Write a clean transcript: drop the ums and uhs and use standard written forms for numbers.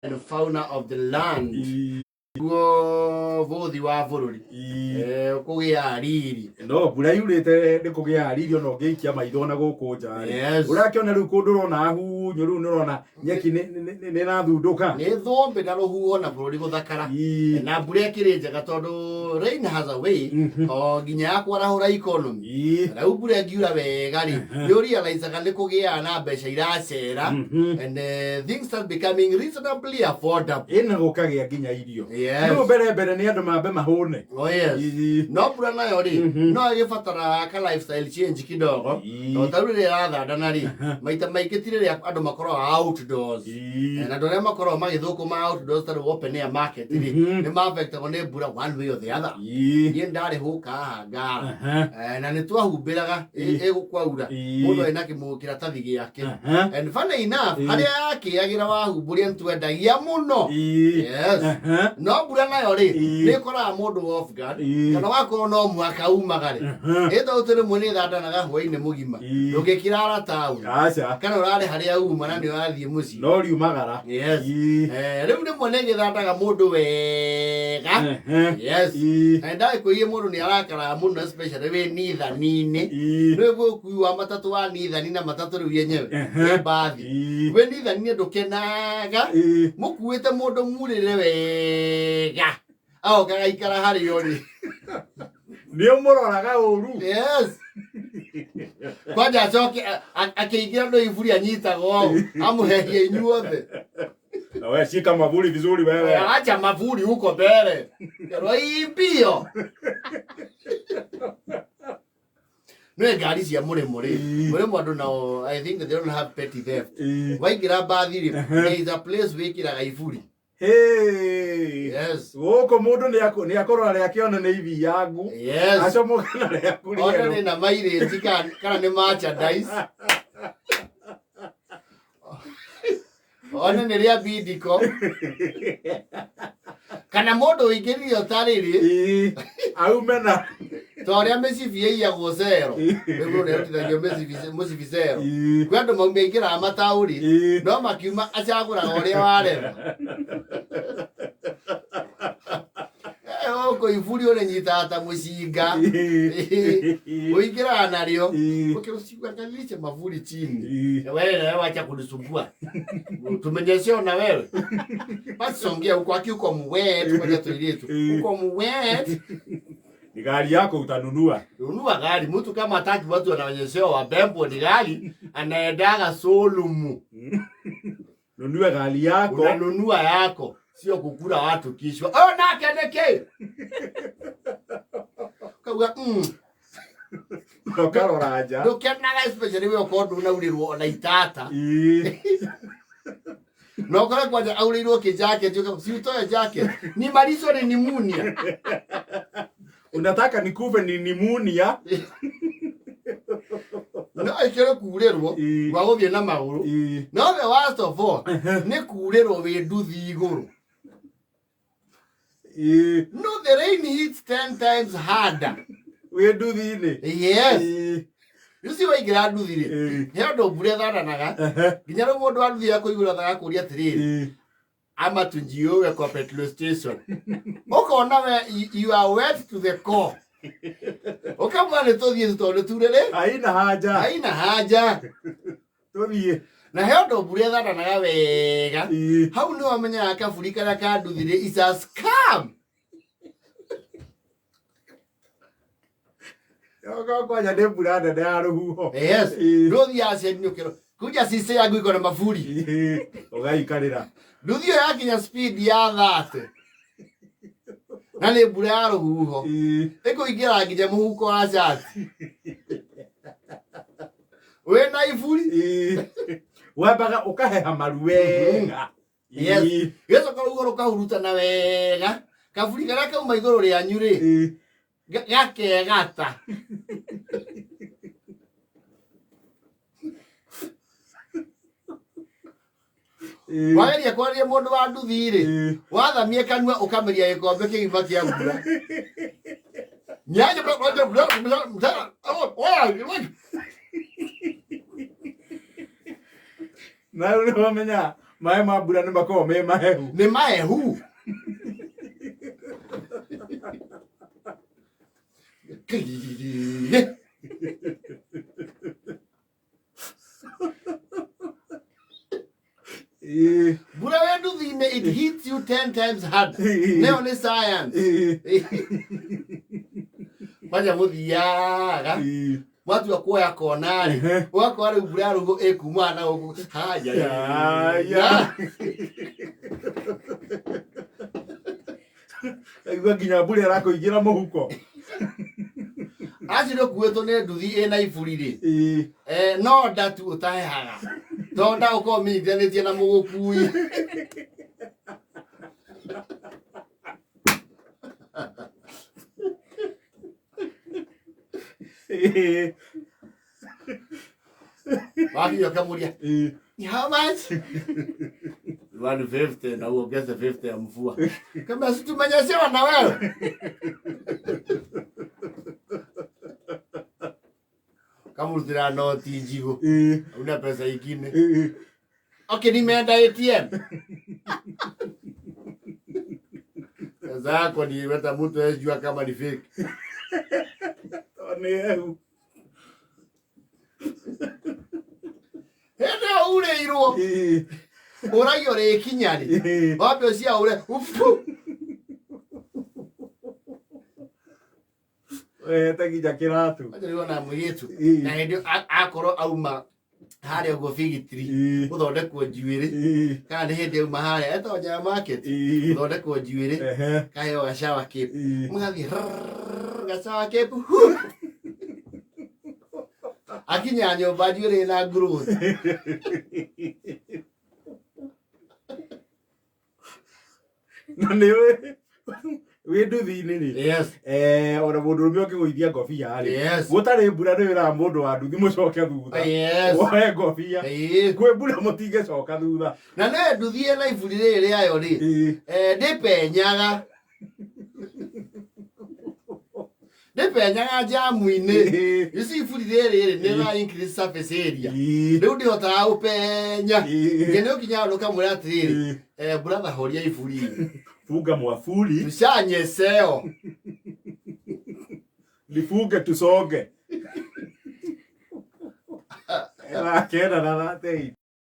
and fauna of the land. Vothi wa bururi kugia riri no bura yurite ni kugia riri ono ngiikia maitho na guku njari urakiona riu kundu rona hu nyuru nirona nyeki ni na thunduka ni thombe na ruhuo na bururi guthakara na bura ikiri njega tondu rain has a way o nginya yakwa rahura economy na bura ngiura wega ri ni realize ga ni kugia na mbeca iracera and things start becoming reasonably affordable ina gukagia nginya irio no bere ni andu mambe mahune no bura nayo ri no igibatara ka lifestyle change kidogo no taruri rathanda ri maita maikitire ri andu makoro outdoors na ndore makoro magithukuma outdoors taru open air market ri ni mafectagwo ni bura one way or the other ni ndari huka ngara na ni twahumbiraga igukwaura mundu ena kimukiratathi giake and funny enough haria yakiagira wahumburia ntwendagia muno no bura nayo ri ni kora mundu off guard kana wako no mwaka umagare ito utere mwene thandanaga hwaine mugima ndugikirara tauni kana urare haria uma na ni wathie muci no riumagara riu ni mwene githandaga mundu wega and I kuiye mundu ni arakara muno especially we nithanini ni gukua matatu wa nithani na matatu riu yenyewe bathi we nithani ndukenaga mukuite mundu murire wega au kagaikara hari yori ndio muroraga uru kwanja acoke akiingira ndo iburi anyitago amuhehie inyuothe na wewe shika mavuli vizuri wewe acha mavuli huko mbele roibio no ngari cia muremure andu now I think they don't have petty theft waingira bathiri there is a place wikiraga iburi Woko mundu ni akorora ria kiona ni ivi yangu acomoka na ria kuri ona ni na maire tika kana ni merchandise ona ni ria bidiko kana mundu ingiririo tariri au mena toria mecivi ya gocero niguo ni atithagio mecivi cero kwendo maume ingira matauri no makiuma acagura oria warera ko iburi ole nyitata mucinga uingira nario ukirusigwa ngaliche mavuli chini wewe wacha kunisumbua tumenyesha na wewe basi songea uko akiuko muwetu kwa tuilitu uko muwetu ni gari yako utanunua gari mtu kama hataki watu wanaonyeshewa wabembo ni gari anaendaga solumu nunua gari yako unanunua yako sio kukula watu kishwa na keneke kawa ukaroraja ndukenaga especially we okondu na Uriirwo na itata no kora kwanja Uriirwo kijake joka siutoe jacket ni malizo ni pneumonia unataka nikuve ni pneumonia no ikero Uriirwo wa guthie na maguru no the worst of all ni Uriirwo we nduthi iguru no the rain hits 10 times harder we nduthi-ini you see why gira nduthi ri he ndo bure thandanaga nginya ro mundu wa nduthi akuigura thaga kuria tiriri ama tunjiuwe kwa petrol station ukona we you are wet to the core ukamane tuthie tondu turere haina haja tuthie na he ndo bure thandanaga wega hau ni wamenya akaburi karia ka nduthi ri is a scam kwanja nĩ mbura nene ya rũhuho nduthi yacenio kuja sisi yangu iko na mavuli ũgaikarĩra nduthi yakinya speed ya 30 na nĩ mbura ya rũhuho ĩkũingĩra nginya muhuko wa shati wĩna iburi wambaga ũkaheha maru wega gĩcoka rũhuho rũkahurutana wega kaburi karia kauma igũrũ rĩanyu rĩ gakegata wageria kwaria mundu wa nduthi ri wathamie kanua ukameria gikombe kigima kia mbura nyaje na uri wamenya Maĩ ma mbura nĩ makoragwo me mahehu. Nĩ mahehu. Mbura we nduthi-inĩ, it hits you 10 times hard. Nĩyo nĩ science. Kwanja mũthiaga mwatua kuoya kona-rĩ, ũgakora rĩu mbura ya rũhuho ĩkuuma na gũkũ. Haya. Aigua nginya mbura ĩrakũingĩra mũhuko. Acio ũkuĩtwo nĩ nduthi ĩna iburi-rĩ, no nda tu ũtahehaga. To nda ũkorwo ũmenyitithanĩtie na mũgũkui. Wakinya ũkamũria, how much? 150 na uongeze 50 ya mvua. Kama si tumenyeshewa na wewe. Kama utira noti njigo. Una pesa ingine. Okay, nimeenda ATM. Zako ni weta mtu ajua kama ni fake. Tone. Hende Uriirwo. Ũragio rĩ kinyari. Wambe cia ũre. Teginya kĩratu. Ajarĩwa na mũirĩtu. Na hĩndĩ akorwo auma harĩa ũguo bigitiri gũthondekwo njuĩrĩ. Kana nĩ hĩndĩ auma harĩa etagwo Nyayo market gũthondekwo njuĩrĩ. Kaheo gacawa cape. Mũgathiĩ gacawa cape. Akinya nyũmba njuĩrĩ na growth. Na nĩ wĩ nduthi-inĩ rĩ. Yes. Ona mũndũ ũrũme ũngĩgũithia ngobia rĩ. Yes. Gũtarĩ mbura nĩ wĩra mũndũ wa nduthi mũcoke thutha. Yes. Woe ngobia. Kwĩ mbura mũtingĩcoka thutha. Na nĩ nduthi ĩna iburi rĩrĩ rĩayo rĩ. Ndĩpenyaga. Ndĩpenyaga jamu-inĩ. Ici iburi rĩrĩ nĩ ra increase surface area. Rĩu ndĩhotaga gũpenya. Nĩ ũkinya handũ ũkamwĩra atĩrĩrĩ, brother horia iburi. Funga mwafuli. Tushanyeseo. Lifunge tusonge. Kena na tei.